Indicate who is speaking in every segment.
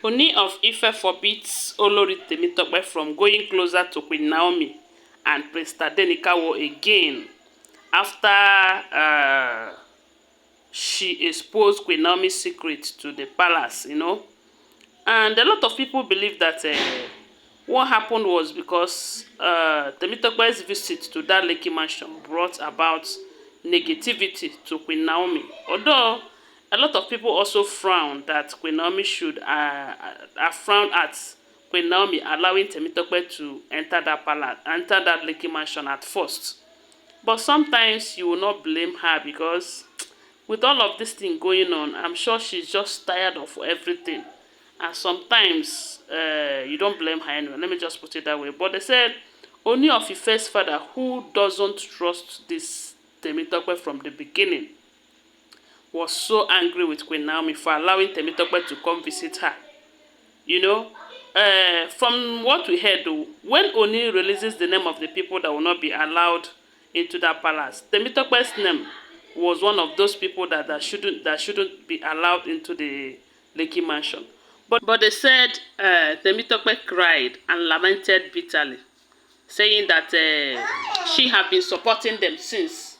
Speaker 1: Ooni of Ife forbids Olori Temitope from going closer to Queen Naomi and Prince Tade again after she exposed Queen Naomi's secret to the palace. And a lot of people believe that what happened was because Temitope's visit to that Lekki mansion brought about negativity to Queen Naomi. Although a lot of people also frown that Queen Naomi should frown at Queen Naomi allowing Temitope to enter that palace, enter that Lekki mansion at first. But sometimes you will not blame her because with all of this thing going on, I'm sure she's just tired of everything. And sometimes you don't blame her anyway. Let me just put it that way. But they said Ooni of Ife's father, who doesn't trust this Temitope from the beginning, was so angry with Queen Naomi for allowing Temitope to come visit her. From what we heard, though, when Ooni releases the name of the people that will not be allowed into that palace, Temitope's name was one of those people that shouldn't be allowed into the Lekki mansion. But they said Temitope cried and lamented bitterly, saying that she had been supporting them since.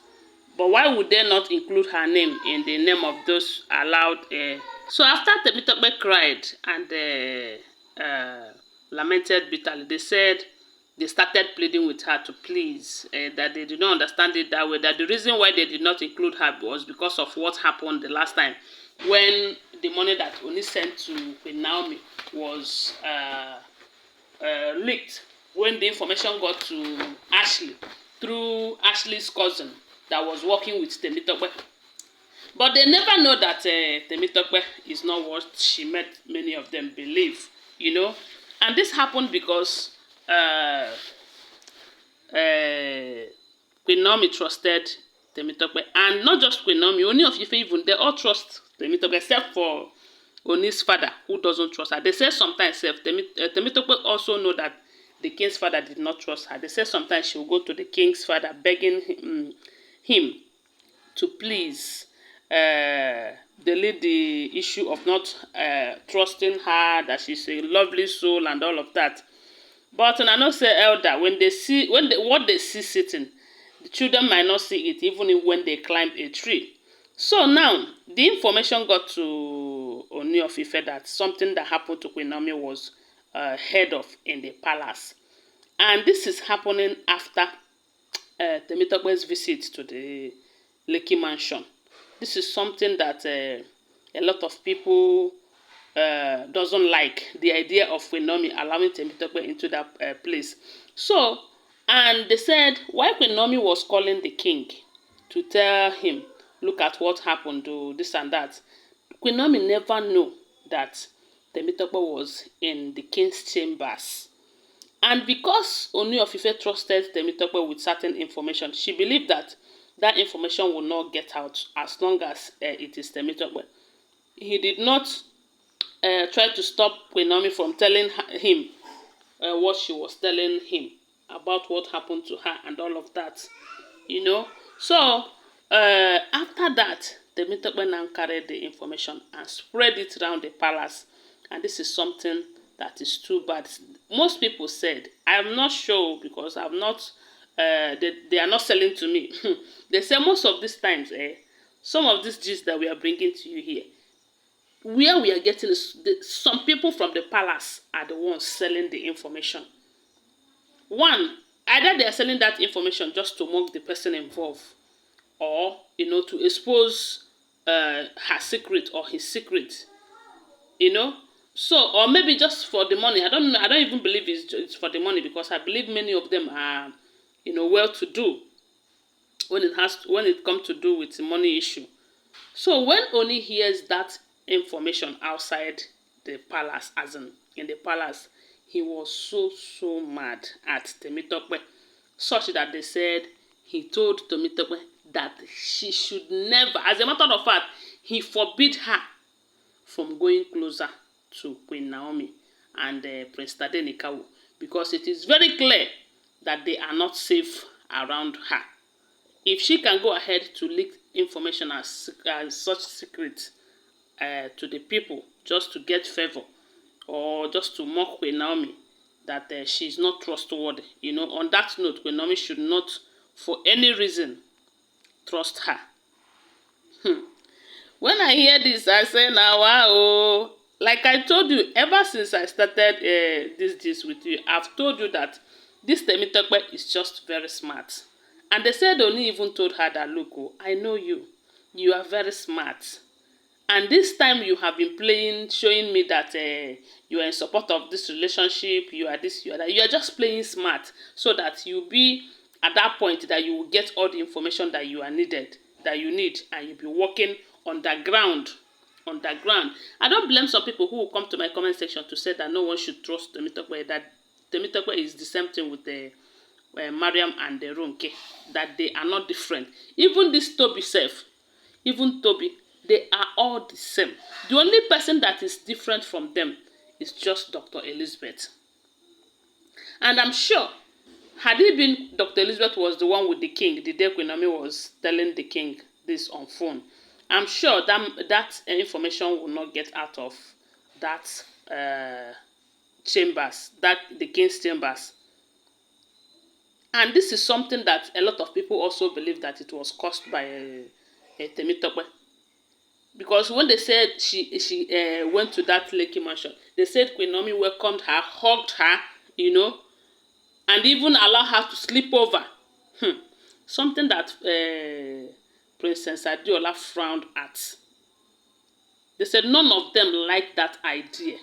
Speaker 1: But why would they not include her name in the name of those allowed? So after Temitope cried and lamented bitterly, they said they started pleading with her to please, that they did not understand it that way, that the reason why they did not include her was because of what happened the last time when the money that Ooni sent to Queen Naomi was leaked, when the information got to Ashley through Ashley's cousin that was working with Temitope. But they never know that Temitope is not what she made many of them believe. And this happened because Queen Naomi trusted Temitope, and not just Queen Naomi, Ooni of Ife even, they all trust Temitope except for Ooni's father, who doesn't trust her. They say sometimes Temitope also know that the king's father did not trust her. They say sometimes she will go to the king's father begging him to please delete the issue of not trusting her, that she's a lovely soul and all of that. But I know say elder, when they see what they see sitting, the children might not see it even when they climb a tree. So now the information got to Ooni of Ife that something that happened to Queen Naomi was heard of in the palace, and this is happening after Temitope's visit to the Lekki mansion. This is something that a lot of people doesn't like, the idea of Queen Naomi allowing Temitope into that place. So, and they said why Queen Naomi was calling the king to tell him, look at what happened, do this and that. Queen Naomi never knew that Temitope was in the king's chambers. And because Ooni of Ife trusted Temitope with certain information, she believed that that information will not get out as long as it is Temitope. He did not try to stop Queen Naomi from telling him what she was telling him about what happened to her and all of that. So after that, Temitope now carried the information and spread it around the palace, and this is something that is too bad. Most people said, I'm not sure because I'm not they are not selling to me. They say most of these times some of these gist that we are bringing to you here, where we are getting some people from the palace are the ones selling the information. One, either they are selling that information just to mock the person involved, or to expose her secret or his secret. So, or maybe just for the money. I don't know. I don't even believe it's for the money, because I believe many of them are well to do when it comes to do with the money issue. So when Ooni hears that information outside the palace, as in the palace, he was so mad at Temitope, such that they said he told Temitope that she should never, as a matter of fact, he forbid her from going closer to Queen Naomi and Prince Tade, because it is very clear that they are not safe around her. If she can go ahead to leak information as such secret to the people just to get favor, or just to mock Queen Naomi that she's not trustworthy. You know, on that note, Queen Naomi should not, for any reason, trust her. When I hear this, I say, now, wow. Like I told you, ever since I started this with you, I've told you that this Temitope is just very smart. And they said Oni even told her that, look, oh, I know you. You are very smart. And this time you have been playing, showing me that you are in support of this relationship, you are this, you are that. You are just playing smart so that you'll be at that point that you will get all the information that you are needed, that you need, and you'll be working underground. I don't blame some people who will come to my comment section to say that no one should trust Temitope, that Temitope is the same thing with the Mariam and the Ronke, that they are not different. Even this Tobi self, even Tobi, they are all the same. The only person that is different from them is just Dr. Elizabeth. And I'm sure, had it been Dr. Elizabeth was the one with the king, the day Queen Naomi was telling the king this on phone, I'm sure that information will not get out of that chambers, that the king's chambers. And this is something that a lot of people also believe that it was caused by Temitope. Because when they said she went to that Lekki mansion, they said Queen Naomi welcomed her, hugged her, you know, and even allowed her to sleep over. Something that Princess Adeola frowned at. They said none of them liked that idea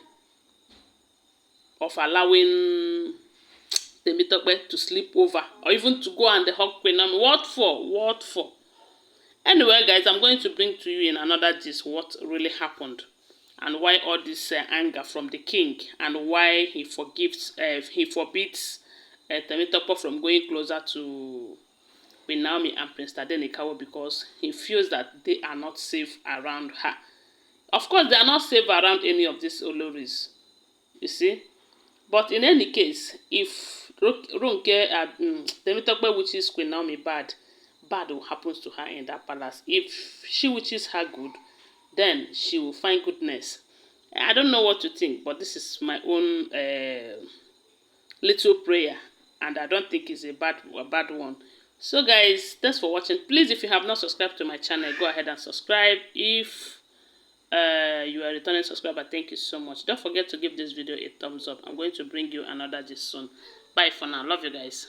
Speaker 1: of allowing Temitope to sleep over or even to go and hug Queen Naomi. What for? What for? Anyway, guys, I'm going to bring to you in another gist what really happened and why all this anger from the king and why he forbids Temitope from going closer to Queen Naomi and Prince Tade because he feels that they are not safe around her. Of course, they are not safe around any of these Olories, you see. But in any case, if Temitope wishes Queen Naomi bad will happen to her in that palace. If she wishes her good, then she will find goodness. I don't know what to think, but this is my own little prayer, and I don't think it's a bad one. So guys, thanks for watching. Please, if you have not subscribed to my channel, go ahead and subscribe. If you are a returning subscriber, thank you so much. Don't forget to give this video a thumbs up. I'm going to bring you another gist soon. Bye for now. Love you guys.